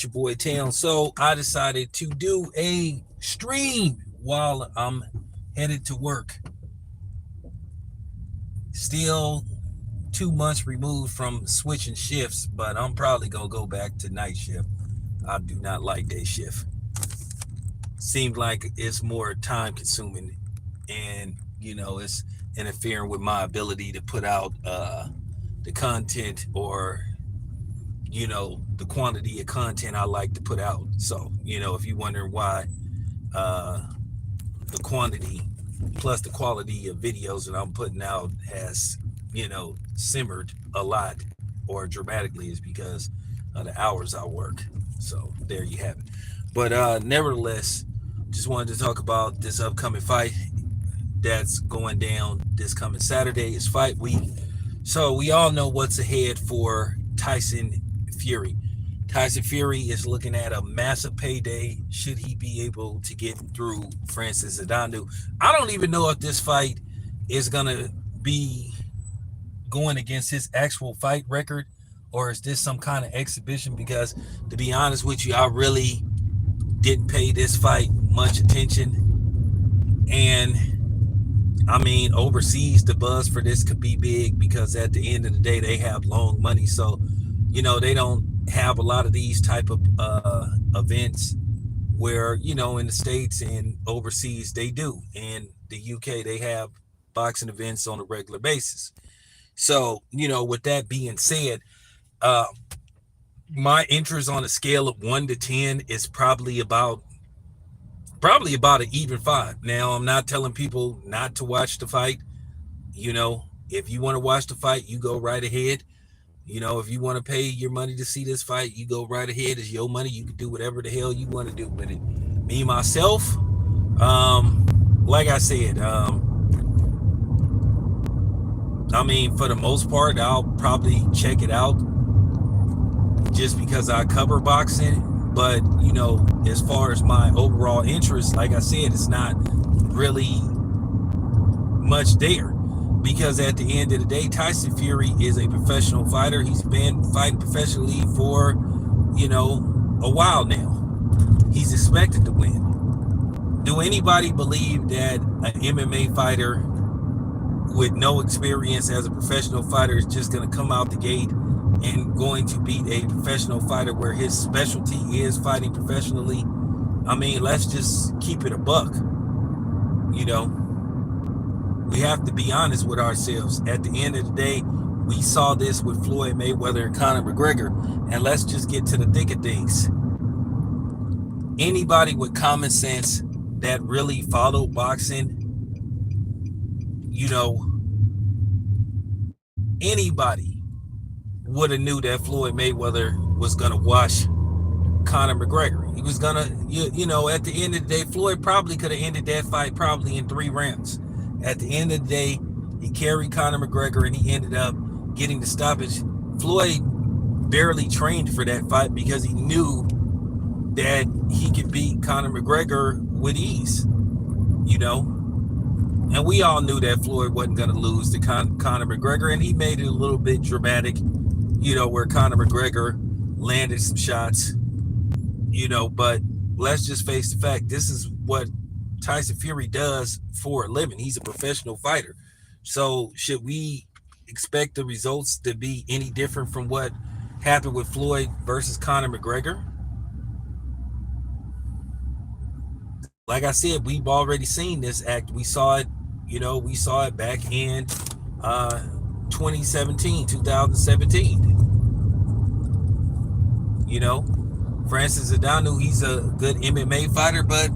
your boy Town. So I decided to do a stream while I'm headed to work. Still 2 months removed from switching shifts, but I'm probably gonna go back to night shift. I do not like day shift. Seems like it's more time consuming, and it's interfering with my ability to put out the content, or the quantity of content I like to put out. So if you're wondering why uh, the quantity plus the quality of videos that I'm putting out has simmered a lot or dramatically, is because of the hours I work. So there you have it. But nevertheless, just wanted to talk about this upcoming fight that's going down this coming Saturday. Is fight week. So we all know what's ahead for Tyson Fury. Tyson Fury is looking at a massive payday should he be able to get through Francis Ngannou. I don't even know if this fight is going to be going against his actual fight record, or is this some kind of exhibition, because to be honest with you, I really didn't pay this fight much attention. And I mean, overseas, the buzz for this could be big because at the end of the day, they have long money. So, they don't have a lot of these type of events where, in the States and overseas, they do. In the UK, they have boxing events on a regular basis. So, with that being said, uh, my interest on a scale of 1 to 10 is probably about an even five. Now, I'm not telling people not to watch the fight. If you want to watch the fight, you go right ahead. If you want to pay your money to see this fight, you go right ahead. It's your money. You can do whatever the hell you want to do with it. Me, myself, like I said, I mean, for the most part, I'll probably check it out just because I cover boxing. But, as far as my overall interest, like I said, it's not really much there. Because at the end of the day, Tyson Fury is a professional fighter. He's been fighting professionally for, a while now. He's expected to win. Do anybody believe that an MMA fighter with no experience as a professional fighter is just going to come out the gate and going to beat a professional fighter where his specialty is fighting professionally? I mean, let's just keep it a buck. We have to be honest with ourselves. At the end of the day, we saw this with Floyd Mayweather and Conor McGregor. And let's just get to the thick of things. Anybody with common sense that really followed boxing, anybody would have knew that Floyd Mayweather was going to wash Conor McGregor. He was going to, at the end of the day, Floyd probably could have ended that fight probably in 3 rounds. At the end of the day, he carried Conor McGregor and he ended up getting the stoppage. Floyd barely trained for that fight because he knew that he could beat Conor McGregor with ease, And we all knew that Floyd wasn't going to lose to Conor McGregor, and he made it a little bit dramatic, where Conor McGregor landed some shots, but let's just face the fact, this is what Tyson Fury does for a living. He's a professional fighter. So should we expect the results to be any different from what happened with Floyd versus Conor McGregor? Like I said, we've already seen this act. We saw it, we saw it back in 2017. Francis Ngannou, he's a good MMA fighter, but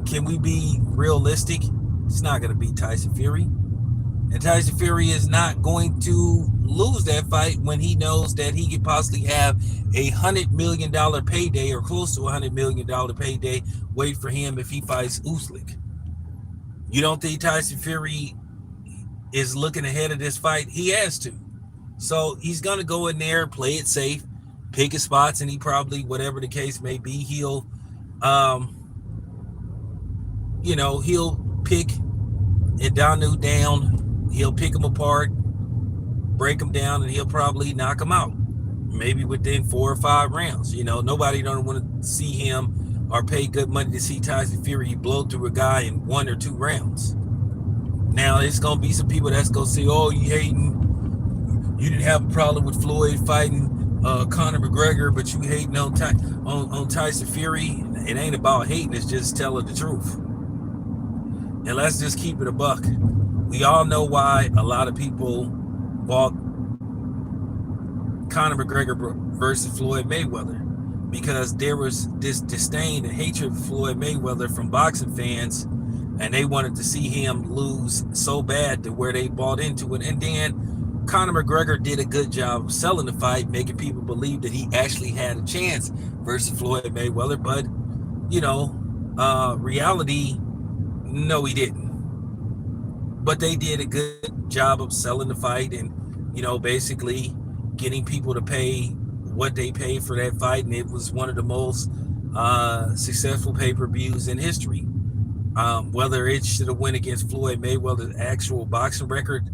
can we be realistic? It's not going to beat Tyson Fury. And Tyson Fury is not going to lose that fight when he knows that he could possibly have $100 million payday, or close to $100 million payday, wait for him if he fights Usyk. You don't think Tyson Fury is looking ahead of this fight? He has to. So he's going to go in there, play it safe, pick his spots, and he probably, whatever the case may be, he'll pick Ngannou down. He'll pick him apart, break him down, and he'll probably knock him out. maybe within 4 or 5 rounds. Nobody don't want to see him or pay good money to see Tyson Fury blow through a guy in 1 or 2 rounds. Now it's gonna be some people that's gonna say, "Oh, you hating? You didn't have a problem with Floyd fighting Conor McGregor, but you hating on Tyson Fury." It ain't about hating; it's just telling the truth. And let's just keep it a buck. We all know why a lot of people bought Conor McGregor versus Floyd Mayweather, because there was this disdain and hatred for Floyd Mayweather from boxing fans, and they wanted to see him lose so bad to where they bought into it. And then Conor McGregor did a good job of selling the fight, making people believe that he actually had a chance versus Floyd Mayweather. But reality, no, he didn't. But they did a good job of selling the fight and basically getting people to pay what they paid for that fight, and it was one of the most successful pay-per-views in history. Whether it should have went against Floyd Mayweather's actual boxing record,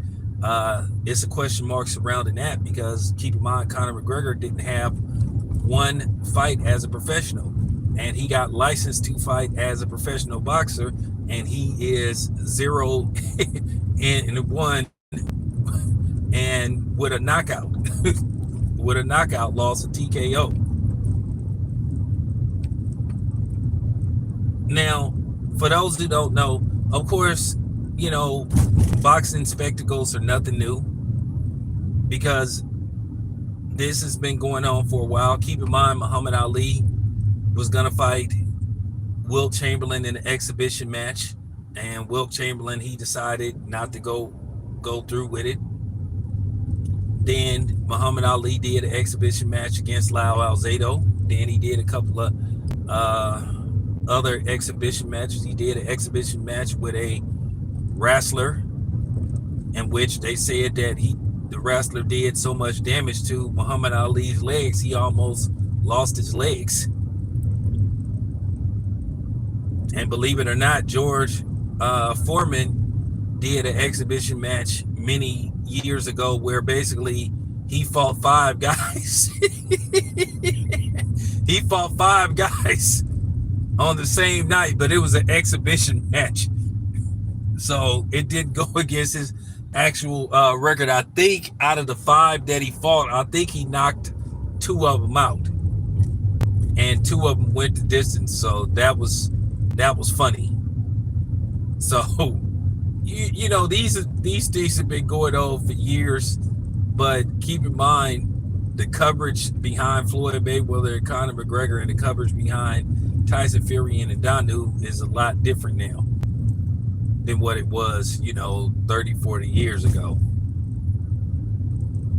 it's a question mark surrounding that, because keep in mind, Conor McGregor didn't have one fight as a professional, and he got licensed to fight as a professional boxer, and he is 0-1 and with a knockout loss, a TKO. Now, for those who don't know, of course, boxing spectacles are nothing new, because this has been going on for a while. Keep in mind, Muhammad Ali was going to fight Wilt Chamberlain in an exhibition match, and Wilt Chamberlain, he decided not to go through with it. Then Muhammad Ali did an exhibition match against Lyle Alzado. Then he did a couple of other exhibition matches. He did an exhibition match with a wrestler, in which they said that the wrestler did so much damage to Muhammad Ali's legs, he almost lost his legs. And believe it or not, George Foreman did an exhibition match many years ago where basically he fought 5 guys. He fought 5 guys on the same night, but it was an exhibition match. So it didn't go against his actual record. I think out of the 5 that he fought, I think he knocked 2 of them out, and 2 of them went the distance. So that was funny. So these things have been going on for years, but keep in mind, the coverage behind Floyd Mayweather and Conor McGregor and the coverage behind Tyson Fury and Ngannou is a lot different now than what it was 30, 40 years ago.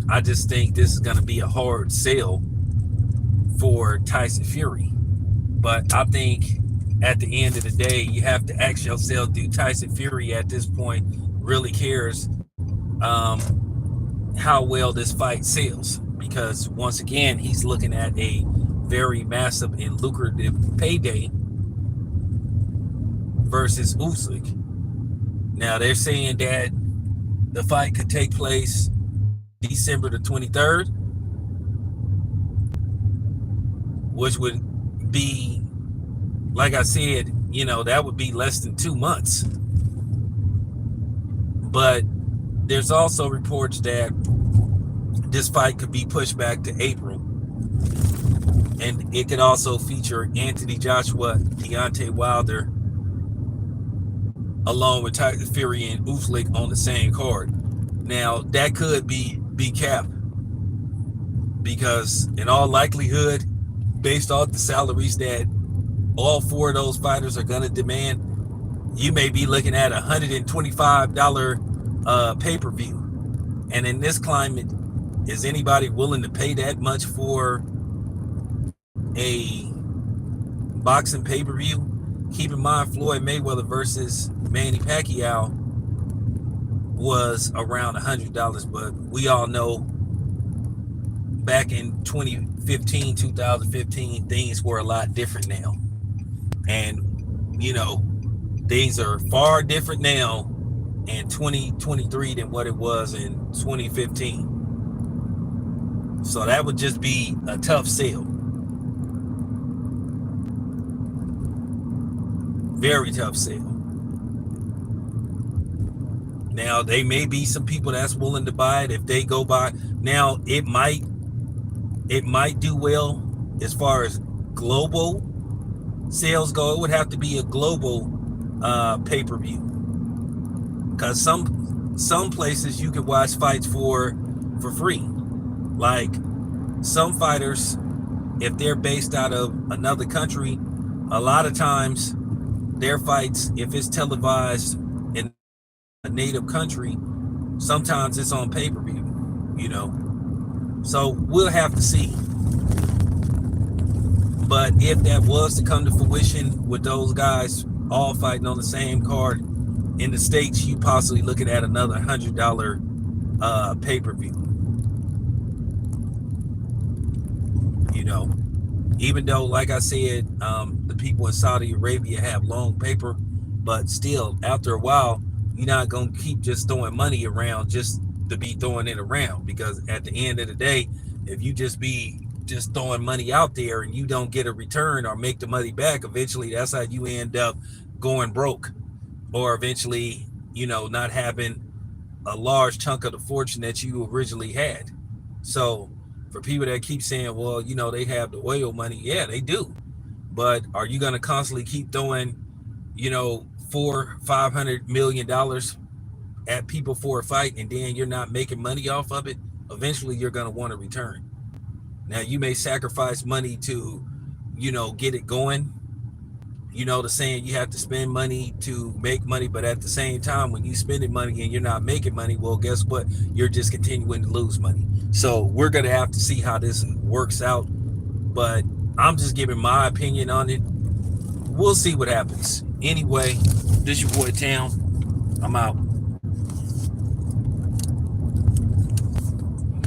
I just think this is going to be a hard sell for Tyson Fury, but I think at the end of the day, you have to ask yourself, do Tyson Fury at this point really cares how well this fight sells? Because once again, he's looking at a very massive and lucrative payday versus Usyk. Now they're saying that the fight could take place December the 23rd, which would be, like I said, that would be less than 2 months. But there's also reports that this fight could be pushed back to April. And it could also feature Anthony Joshua, Deontay Wilder, along with Tyson Fury and Usyk on the same card. Now, that could be capped, because in all likelihood, based off the salaries that all 4 of those fighters are going to demand, you may be looking at $125 pay-per-view. And in this climate, is anybody willing to pay that much for a boxing pay-per-view? Keep in mind, Floyd Mayweather versus Manny Pacquiao was around $100, but we all know back in 2015, things were a lot different now. And, things are far different now in 2023 than what it was in 2015. So that would just be a tough sale. Very tough sale. Now, they may be some people that's willing to buy it if they go by. Now, it might do well as far as global sales go. It would have to be a global pay-per-view, because some places you can watch fights for free. Like some fighters, if they're based out of another country, a lot of times their fights, if it's televised in a native country, sometimes it's on pay-per-view, you know. So we'll have to see. But if that was to come to fruition with those guys all fighting on the same card in the States, you possibly looking at another $100 pay-per-view. You know, even though, like I said, the people in Saudi Arabia have long paper, but still, after a while, you're not going to keep just throwing money around just to be throwing it around, because at the end of the day, if you just be just throwing money out there and you don't get a return or make the money back, eventually that's how you end up going broke, or eventually, you know, not having a large chunk of the fortune that you originally had. So for people that keep saying, well, you know, they have the oil money, yeah, they do. But are you going to constantly keep throwing, you know, $400-500 million at people for a fight, and then you're not making money off of it? Eventually you're going to want to return. Now, you may sacrifice money to, you know, get it going. You know, the saying, you have to spend money to make money, but at the same time, when you spending money and you're not making money, well, guess what? You're just continuing to lose money. So we're going to have to see how this works out. But I'm just giving my opinion on it. We'll see what happens. Anyway, this your boy Town. I'm out.